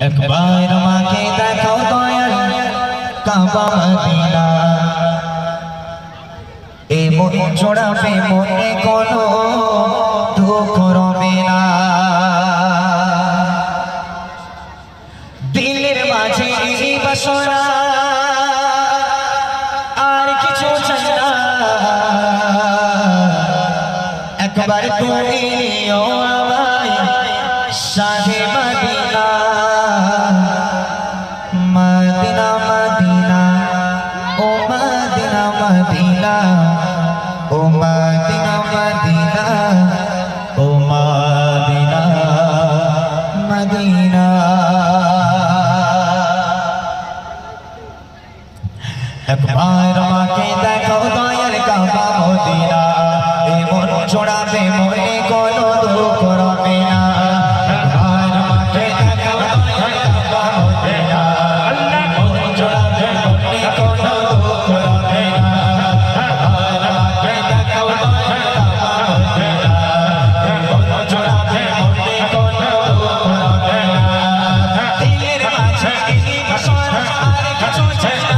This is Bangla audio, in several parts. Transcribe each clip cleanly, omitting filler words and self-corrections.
একবার আমাকে দেখাও দয়াল কাবা মদিনা এ মন জোড়াবে মনে কোনো দুঃখ রবে না দিলের মাঝে বাসনা আর কিছু চাই না একবার তুমি নিও আমায় শাহে Medina Medina Medina oh Medina Medina oh Medina Medina oh Medina Medina একবার আমাকে দেখো দয়াল কাবা মদিনা এ মন জোড়াবে মনে কোনো দুঃখ রবে না একবার আমাকে দেখো দয়াল কাবা মদিনা মন জোড়াবে মনে কোনো দুঃখ রবে না একবার আমাকে দেখো দয়াল কাবা মদিনা মন জোড়াবে মনে কোনো দুঃখ রবে না দিলের মাঝে বাসনা আর কিছু চাই না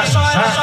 Sorry.